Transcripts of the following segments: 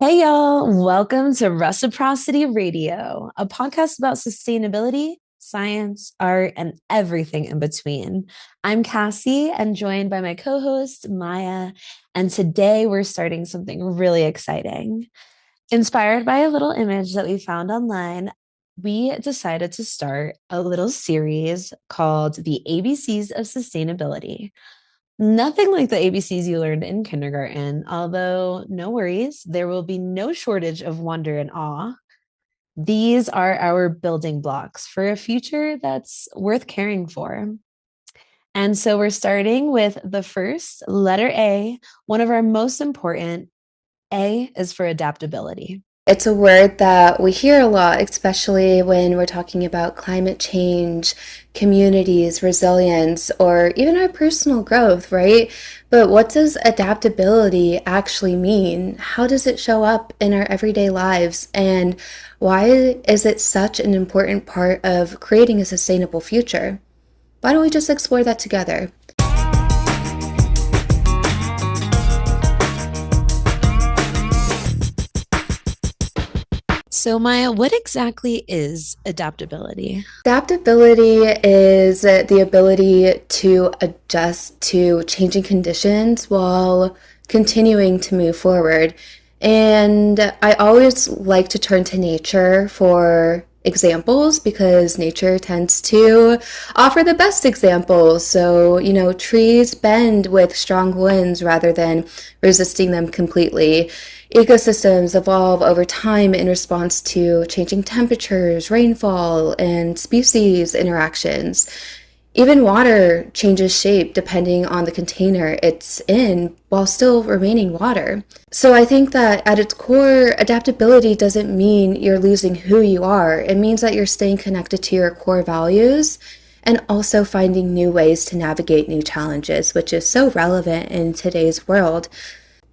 Hey, y'all. Welcome to Reciprocity Radio, a podcast about sustainability, science, art, and everything in between. I'm Cassie and joined by my co host, Maya. And today we're starting something really exciting. Inspired by a little image that we found online, we decided to start a little series called The ABCs of Sustainability. Nothing like the ABCs you learned in kindergarten, although no worries, there will be no shortage of wonder and awe. These are our building blocks for a future that's worth caring for. And so we're starting with the first letter A, one of our most important. A is for adaptability. It's a word that we hear a lot, especially when we're talking about climate change, communities, resilience, or even our personal growth, right? But what does adaptability actually mean? How does it show up in our everyday lives? And why is it such an important part of creating a sustainable future? Why don't we just explore that together? So, Maya, what exactly is adaptability? Adaptability is the ability to adjust to changing conditions while continuing to move forward. And I always like to turn to nature for examples because nature tends to offer the best examples. So, trees bend with strong winds rather than resisting them completely. Ecosystems evolve over time in response to changing temperatures, rainfall, and species interactions. Even water changes shape depending on the container it's in while still remaining water. So I think that at its core, adaptability doesn't mean you're losing who you are. It means that you're staying connected to your core values and also finding new ways to navigate new challenges, which is so relevant in today's world.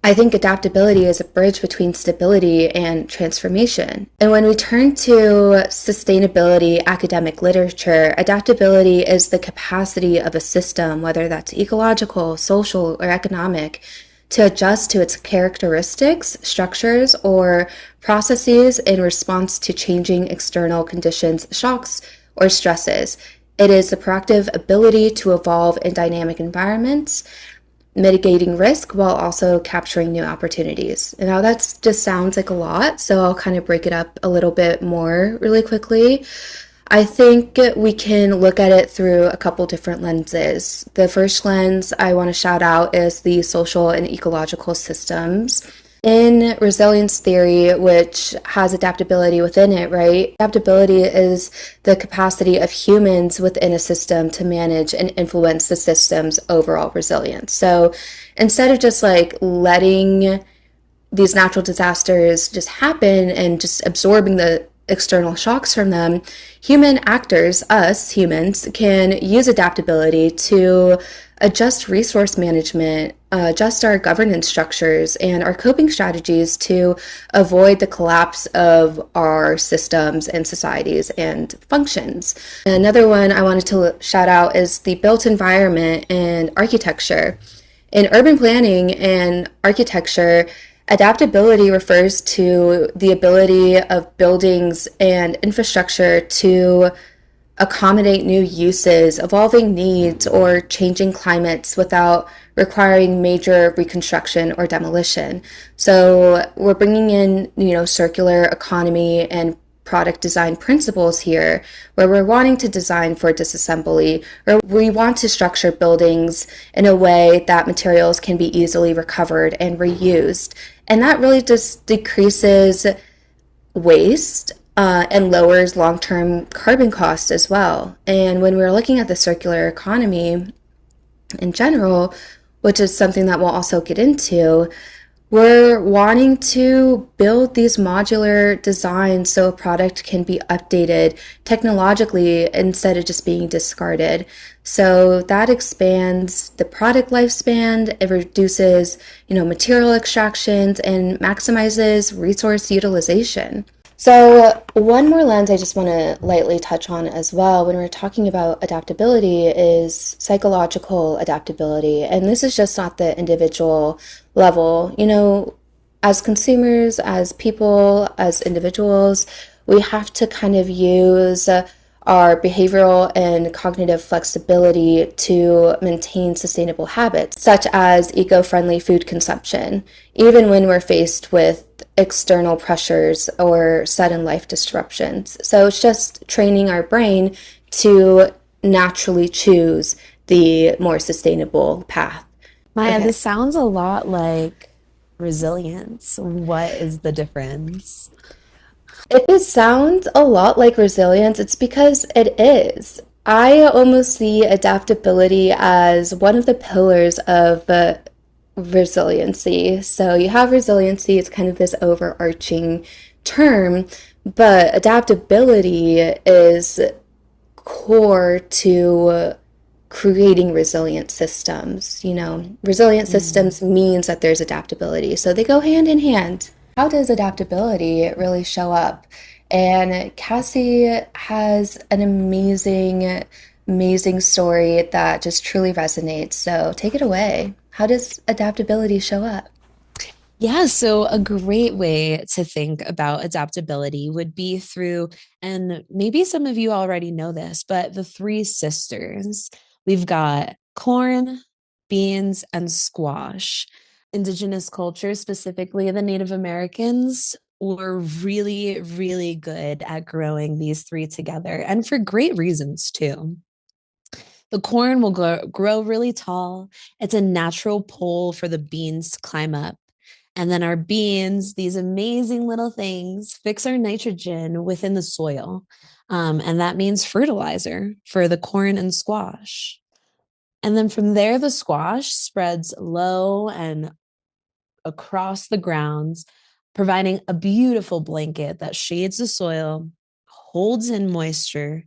I think adaptability is a bridge between stability and transformation. And when we turn to sustainability academic literature, adaptability is the capacity of a system, whether that's ecological, social, or economic, to adjust to its characteristics, structures, or processes in response to changing external conditions, shocks, or stresses. It is the proactive ability to evolve in dynamic environments, mitigating risk while also capturing new opportunities. And now that just sounds like a lot, so I'll kind of break it up a little bit more really quickly. I think we can look at it through a couple different lenses. The first lens I want to shout out is the social and ecological systems. In resilience theory, which has adaptability within it, right? Adaptability is the capacity of humans within a system to manage and influence the system's overall resilience. So instead of just like letting these natural disasters just happen and just absorbing the external shocks from them, human actors, us humans, can use adaptability to adjust resource management, adjust our governance structures and our coping strategies to avoid the collapse of our systems and societies and functions. Another one I wanted to shout out is the built environment and architecture. In urban planning and architecture, adaptability refers to the ability of buildings and infrastructure to accommodate new uses, evolving needs, or changing climates without requiring major reconstruction or demolition. So we're bringing in, circular economy and product design principles here, where we're wanting to design for disassembly, or we want to structure buildings in a way that materials can be easily recovered and reused. And that really just decreases waste and lowers long-term carbon costs as well. And when we're looking at the circular economy in general, which is something that we'll also get into, we're wanting to build these modular designs so a product can be updated technologically instead of just being discarded. So that expands the product lifespan, it reduces, material extractions and maximizes resource utilization. So one more lens I just want to lightly touch on as well when we're talking about adaptability is psychological adaptability. And this is just not the individual level. as consumers, as people, as individuals, we have to kind of use our behavioral and cognitive flexibility to maintain sustainable habits, such as eco friendly food consumption, even when we're faced with external pressures or sudden life disruptions. So it's just training our brain to naturally choose the more sustainable path. Maya, Okay. this sounds a lot like resilience. What is the difference? If it sounds a lot like resilience, it's because it is. I almost see adaptability as one of the pillars of resiliency. So you have resiliency, it's kind of this overarching term, but adaptability is core to creating resilient systems. Resilient Mm. systems means that there's adaptability. So they go hand in hand. How does adaptability really show up? And Cassie has an amazing story that just truly resonates. So take it away. How does adaptability show up? Yeah, so a great way to think about adaptability would be through, and maybe some of you already know this, but the three sisters. We've got corn, beans, and squash. Indigenous cultures, specifically the Native Americans, were really, really good at growing these three together, and for great reasons too. The corn will grow really tall. It's a natural pole for the beans to climb up. And then our beans, these amazing little things, fix our nitrogen within the soil. And that means fertilizer for the corn and squash. And then from there, the squash spreads low and across the grounds, providing a beautiful blanket that shades the soil, holds in moisture,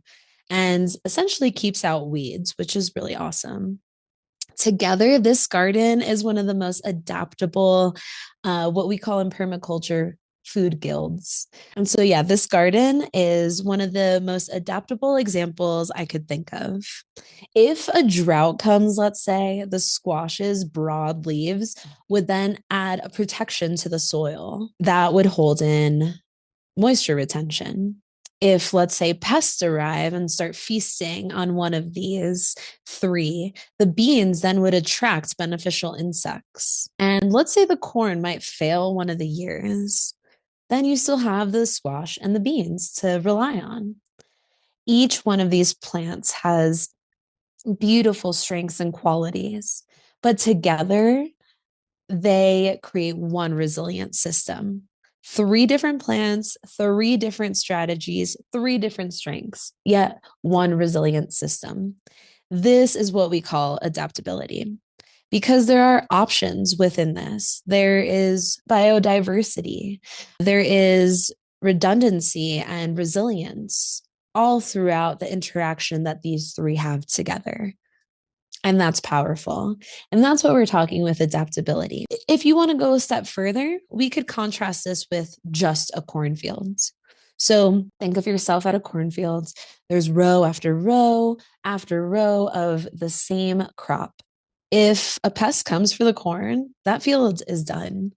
and essentially keeps out weeds, which is really awesome. Together, this garden is one of the most adaptable, what we call in permaculture, food guilds. And so, yeah, this garden is one of the most adaptable examples I could think of. If a drought comes, let's say, the squash's broad leaves would then add a protection to the soil that would hold in moisture retention. If, let's say, pests arrive and start feasting on one of these three, the beans then would attract beneficial insects. And let's say the corn might fail one of the years, then you still have the squash and the beans to rely on. Each one of these plants has beautiful strengths and qualities, but together they create one resilient system. Three different plants, three different strategies, three different strengths, yet one resilient system. This is what we call adaptability because there are options within this. There is biodiversity, there is redundancy and resilience all throughout the interaction that these three have together. And that's powerful. And that's what we're talking with adaptability. If you want to go a step further, we could contrast this with just a cornfield. So think of yourself at a cornfield. There's row after row of the same crop. If a pest comes for the corn, that field is done.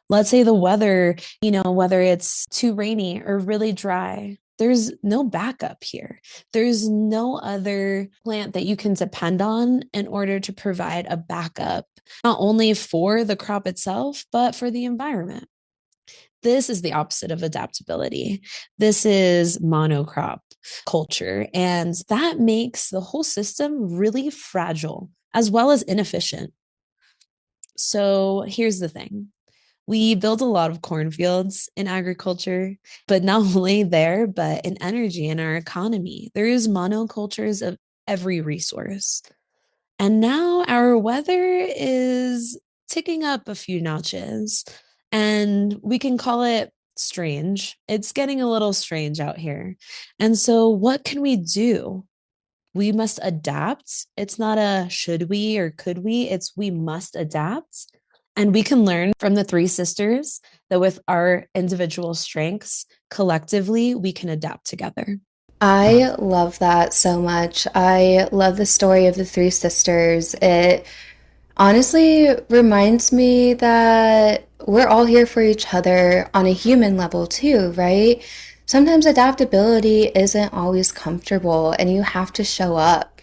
Let's say the weather, whether it's too rainy or really dry, there's no backup here. There's no other plant that you can depend on in order to provide a backup, not only for the crop itself, but for the environment. This is the opposite of adaptability. This is monocrop culture. And that makes the whole system really fragile as well as inefficient. So here's the thing. We build a lot of cornfields in agriculture, but not only there, but in energy in our economy. There is monocultures of every resource. And now our weather is ticking up a few notches, and we can call it strange. It's getting a little strange out here. And so, what can we do? We must adapt. It's not a should we or could we, it's we must adapt. And we can learn from the three sisters that with our individual strengths, collectively, we can adapt together. I love that so much. I love the story of the three sisters. It honestly reminds me that we're all here for each other on a human level too, right? Sometimes adaptability isn't always comfortable and you have to show up.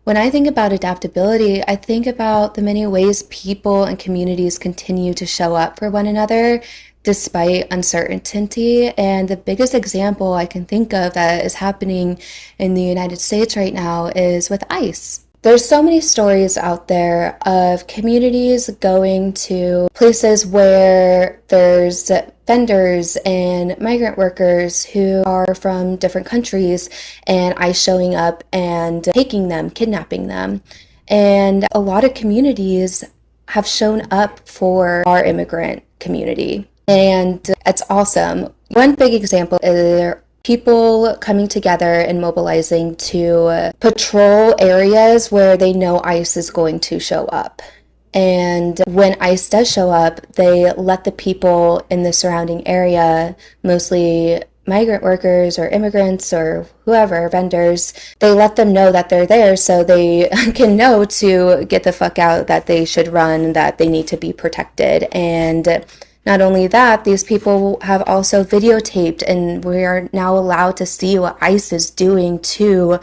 When I think about adaptability, I think about the many ways people and communities continue to show up for one another despite uncertainty. And the biggest example I can think of that is happening in the United States right now is with ICE. There's so many stories out there of communities going to places where there's vendors and migrant workers who are from different countries and ICE showing up and taking them, kidnapping them. And a lot of communities have shown up for our immigrant community. And it's awesome. One big example is people coming together and mobilizing to patrol areas where they know ICE is going to show up. And when ICE does show up, they let the people in the surrounding area, mostly migrant workers or immigrants or whoever, vendors, they let them know that they're there so they can know to get the fuck out, that they should run, that they need to be protected. And not only that, these people have also videotaped, and we are now allowed to see what ICE is doing to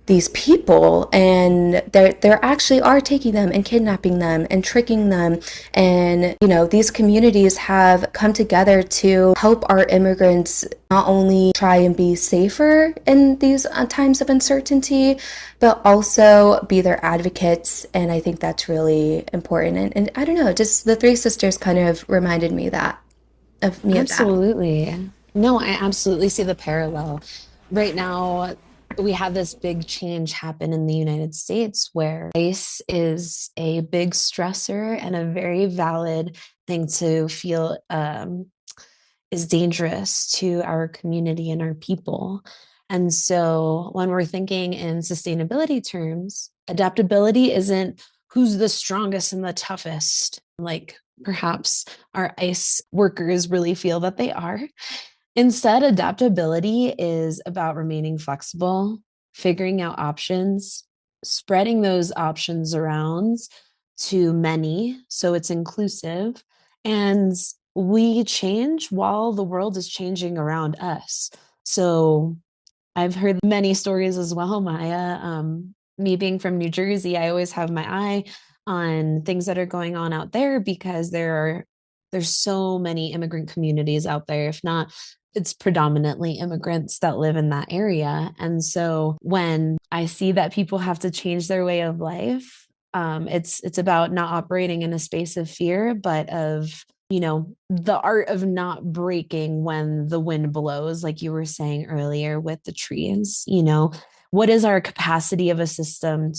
these people, and they actually are taking them and kidnapping them and tricking them. And these communities have come together to help our immigrants not only try and be safer in these times of uncertainty, but also be their advocates. And I think that's really important. And I don't know, just the three sisters kind of reminded me of that. Absolutely. No, I absolutely see the parallel. Right now, we have this big change happen in the United States where race is a big stressor and a very valid thing to feel is dangerous to our community and our people. And so when we're thinking in sustainability terms, adaptability isn't who's the strongest and the toughest, like perhaps our ICE workers really feel that they are. Instead, adaptability is about remaining flexible, figuring out options, spreading those options around to many so it's inclusive. And we change while the world is changing around us. So I've heard many stories as well, Maya. Me being from New Jersey, I always have my eye on things that are going on out there because there's so many immigrant communities out there. If not, it's predominantly immigrants that live in that area. And so when I see that people have to change their way of life, it's about not operating in a space of fear, but of the art of not breaking when the wind blows, like you were saying earlier with the trees. What is our capacity of a system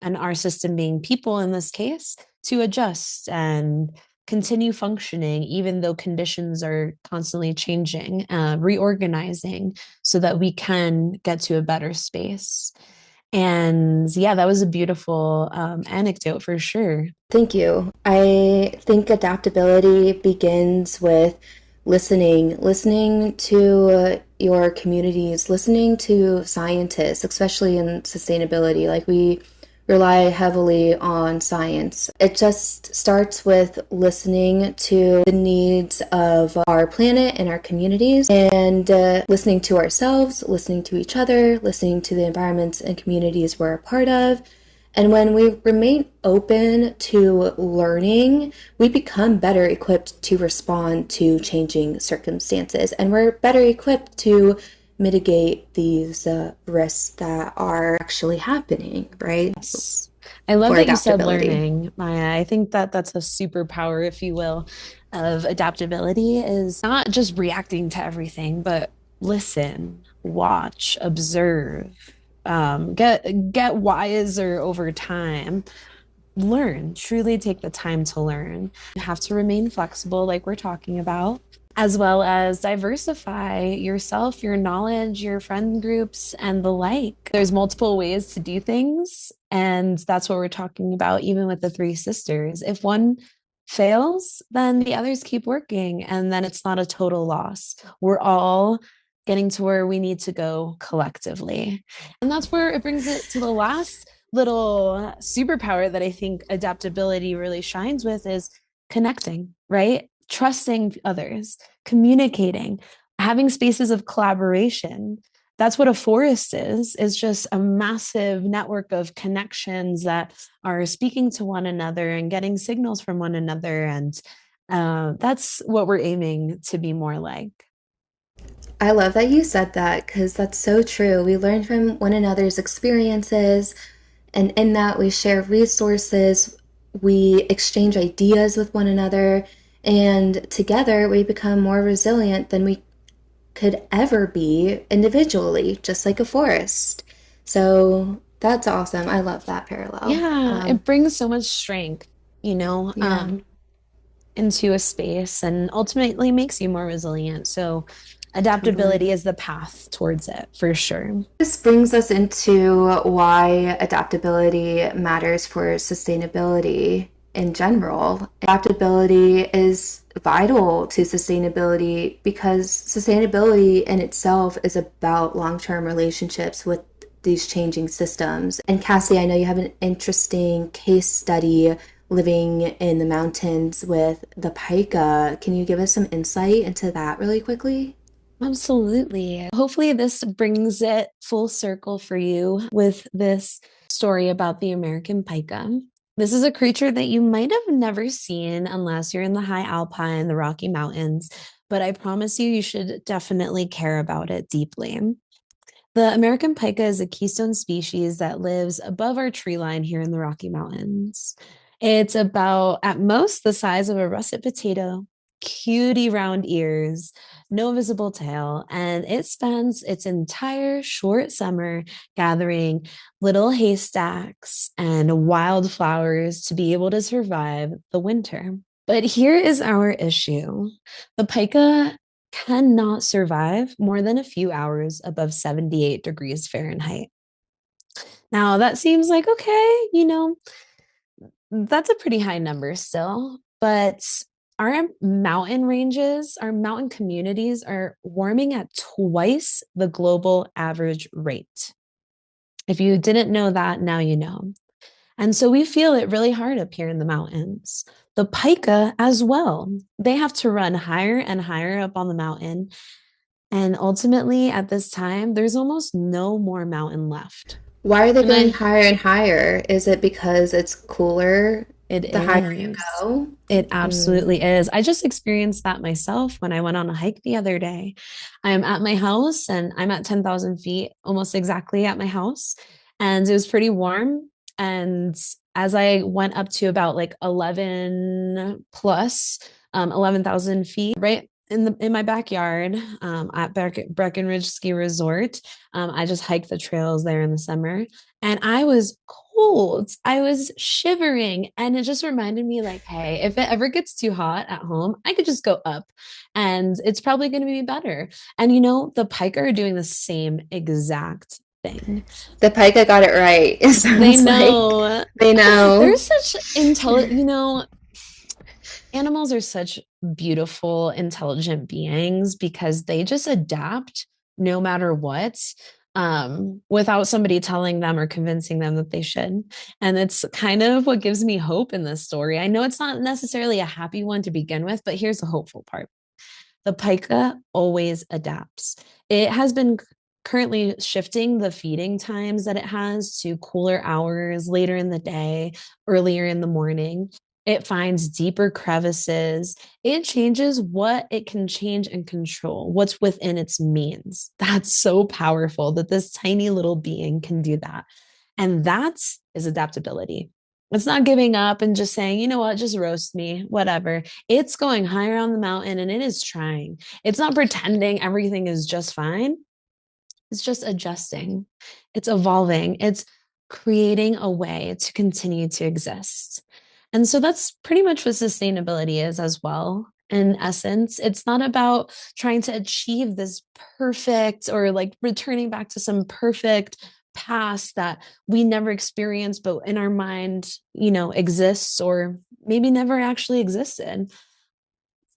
and our system being people in this case, to adjust and continue functioning, even though conditions are constantly changing, reorganizing so that we can get to a better space. And yeah, that was a beautiful anecdote for sure. Thank you. I think adaptability begins with listening to your communities, listening to scientists, especially in sustainability. Like, we rely heavily on science. It just starts with listening to the needs of our planet and our communities, and listening to ourselves, listening to each other, listening to the environments and communities we're a part of. And when we remain open to learning, we become better equipped to respond to changing circumstances. And we're better equipped to mitigate these risks that are actually happening, right? Yes. I love For that you said adaptability. learning, Maya. I think that that's a superpower, if you will, of adaptability is not just reacting to everything, but listen, watch, observe, get wiser over time, learn, truly take the time to learn. You have to remain flexible, like we're talking about, as well as diversify yourself, your knowledge, your friend groups, and the like. There's multiple ways to do things. And that's what we're talking about, even with the three sisters. If one fails, then the others keep working, and then it's not a total loss. We're all getting to where we need to go collectively. And that's where it brings it to the last little superpower that I think adaptability really shines with is connecting, right? Trusting others, communicating, having spaces of collaboration. That's what a forest is just a massive network of connections that are speaking to one another and getting signals from one another. And that's what we're aiming to be more like. I love that you said that because that's so true. We learn from one another's experiences, and in that, we share resources, we exchange ideas with one another, and together we become more resilient than we could ever be individually, just like a forest. So that's awesome. I love that parallel. Yeah, it brings so much strength, you know, Yeah. into a space and ultimately makes you more resilient. So, adaptability Totally. is the path towards it for sure. This brings us into why adaptability matters for sustainability in general. Adaptability is vital to sustainability because sustainability in itself is about long term relationships with these changing systems. And Cassie, I know you have an interesting case study living in the mountains with the pika. Can you give us some insight into that really quickly? Absolutely. Hopefully, this brings it full circle for you with this story about the American pika. This is a creature that you might have never seen unless you're in the high alpine, the Rocky Mountains, but I promise you, you should definitely care about it deeply. The American pika is a keystone species that lives above our tree line here in the Rocky Mountains. It's about, at most, the size of a russet potato, cutie round ears, no visible tail, and it spends its entire short summer gathering little haystacks and wildflowers to be able to survive the winter. But here is our issue. The pika cannot survive more than a few hours above 78 degrees Fahrenheit. Now, that seems like okay, that's a pretty high number still, but our mountain ranges, our mountain communities are warming at twice the global average rate. If you didn't know that, now you know. And so we feel it really hard up here in the mountains. The pika as well. They have to run higher and higher up on the mountain. And ultimately, at this time, there's almost no more mountain left. Why are they And going higher and higher? Is it because it's cooler it the higher you is. go? It Mm. absolutely is. I just experienced that myself when I went on a hike the other day. I'm at my house and I'm at 10,000 feet, almost exactly at my house. And it was pretty warm. And as I went up to about like 11 plus, 11,000 feet, right in my backyard at Breckenridge Ski Resort, I just hiked the trails there in the summer and I was cold. I was shivering. And it just reminded me, like, hey, if it ever gets too hot at home, I could just go up and it's probably going to be better. And the pike are doing the same exact thing. The pika got it right. It They sounds like know they they're know. such intelligent, animals are such beautiful, intelligent beings because they just adapt no matter what, without somebody telling them or convincing them that they should. And it's kind of what gives me hope in this story. I know it's not necessarily a happy one to begin with, but here's the hopeful part. The pika always adapts. It has been currently shifting the feeding times that it has to cooler hours later in the day, earlier in the morning. It finds deeper crevices. It changes what it can change and control, what's within its means. That's so powerful that this tiny little being can do that. And that is adaptability. It's not giving up and just saying, you know what, just roast me, whatever. It's going higher on the mountain and it is trying. It's not pretending everything is just fine. It's just adjusting. It's evolving. It's creating a way to continue to exist. And so that's pretty much what sustainability is as well. In essence, it's not about trying to achieve this perfect or like returning back to some perfect past that we never experienced, but in our mind, exists or maybe never actually existed.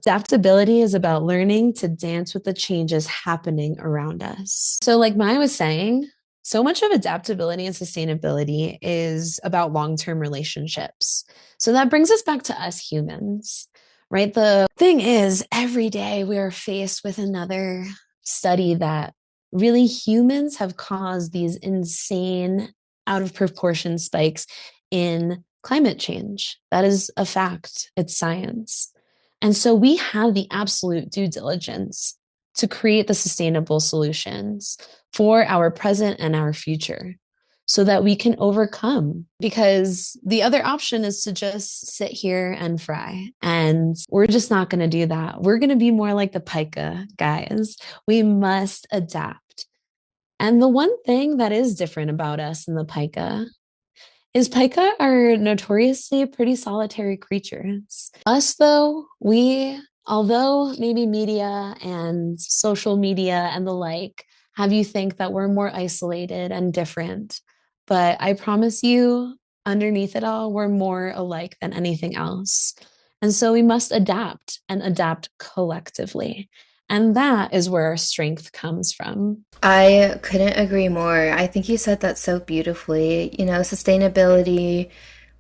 Adaptability is about learning to dance with the changes happening around us. So, like Maya was saying, So much of adaptability and sustainability is about long term relationships. So that brings us back to us humans, right? The thing is, every day we are faced with another study that really humans have caused these insane, out of proportion spikes in climate change. That is a fact, it's science. And so we have the absolute due diligence to create the sustainable solutions for our present and our future so that we can overcome. Because the other option is to just sit here and fry. And we're just not going to do that. We're going to be more like the pika guys. We must adapt. And the one thing that is different about us and the pika is pika are notoriously pretty solitary creatures. Us, though, although maybe media and social media and the like have you think that we're more isolated and different, but I promise you, underneath it all, we're more alike than anything else. And so we must adapt and adapt collectively. And that is where our strength comes from. I couldn't agree more. I think you said that so beautifully. Sustainability,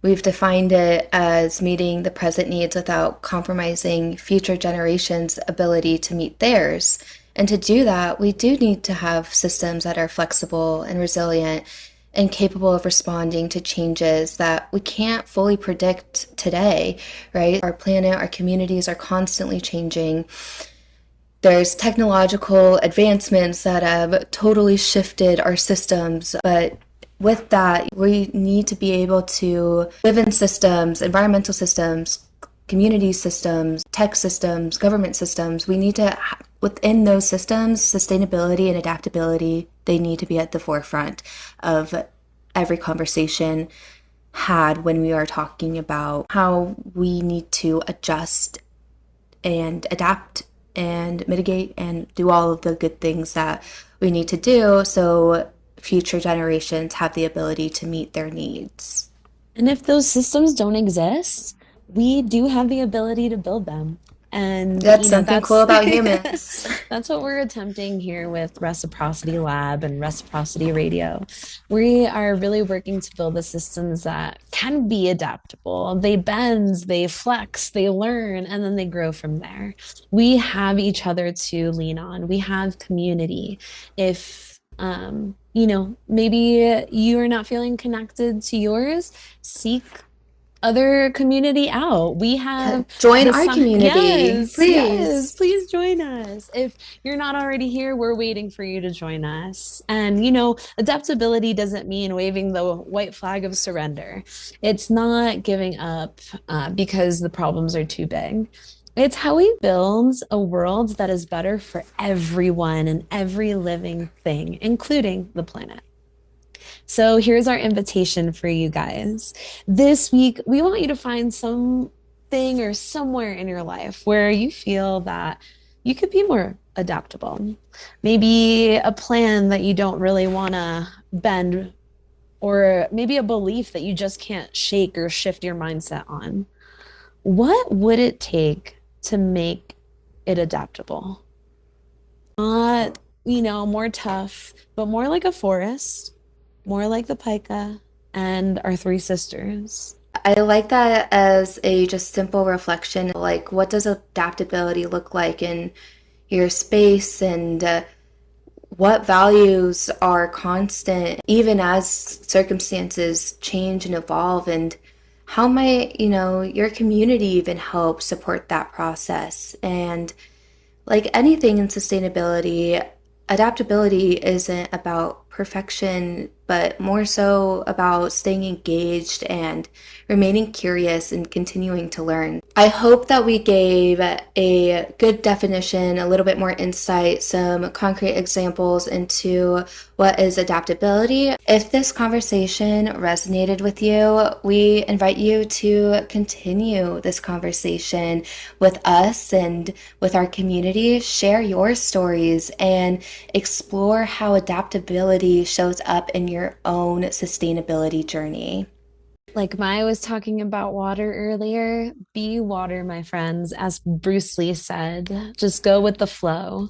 we've defined it as meeting the present needs without compromising future generations' ability to meet theirs. And to do that, we do need to have systems that are flexible and resilient and capable of responding to changes that we can't fully predict today, right? Our planet, our communities are constantly changing. There's technological advancements that have totally shifted our systems, but with that, we need to be able to live in systems, environmental systems, community systems, tech systems, government systems. We need to, within those systems, sustainability and adaptability, they need to be at the forefront of every conversation had when we are talking about how we need to adjust and adapt and mitigate and do all of the good things that we need to do so future generations have the ability to meet their needs. And if those systems don't exist, we do have the ability to build them. And That's something cool about humans. that's what we're attempting here with Reciprocity Lab and Reciprocity Radio. We are really working to build the systems that can be adaptable. They bend, they flex, they learn, and then they grow from there. We have each other to lean on. We have community. If maybe you are not feeling connected to yours, seek other community out. We have join our community, yes, please. please join us. If you're not already here, we're waiting for you to join us. And adaptability doesn't mean waving the white flag of surrender. It's not giving up because the problems are too big. It's how we build a world that is better for everyone and every living thing, including the planet. So here's our invitation for you guys. This week, we want you to find something or somewhere in your life where you feel that you could be more adaptable. Maybe a plan that you don't really want to bend, or maybe a belief that you just can't shake or shift your mindset on. What would it take to make it adaptable? Not, more tough, but more like a forest, more like the pika and our three sisters. I like that as a just simple reflection. Like, what does adaptability look like in your space, and what values are constant even as circumstances change and evolve, and how might your community even help support that process? And like anything in sustainability, adaptability isn't about perfection, but more so about staying engaged and remaining curious and continuing to learn. I hope that we gave a good definition, a little bit more insight, some concrete examples into what is adaptability. If this conversation resonated with you, we invite you to continue this conversation with us and with our community. Share your stories and explore how adaptability shows up in your own sustainability journey. Like Maya was talking about water earlier, be water, my friends. As Bruce Lee said, just go with the flow.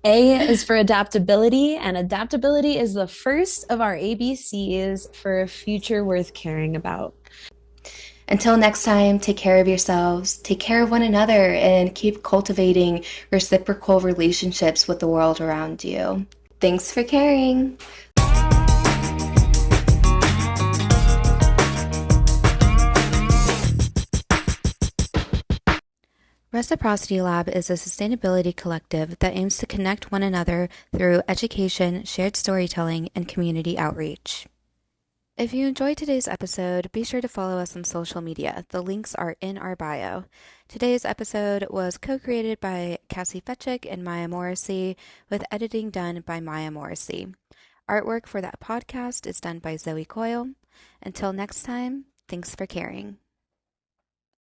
A is for adaptability, and adaptability is the first of our ABCs for a future worth caring about. Until next time, take care of yourselves, take care of one another, and keep cultivating reciprocal relationships with the world around you. Thanks for caring. Reciprocity Lab is a sustainability collective that aims to connect one another through education, shared storytelling, and community outreach. If you enjoyed today's episode, be sure to follow us on social media. The links are in our bio. Today's episode was co-created by Cassie Fetchick and Maya Morrissey, with editing done by Maya Morrissey. Artwork for that podcast is done by Zoe Coyle. Until next time, thanks for caring.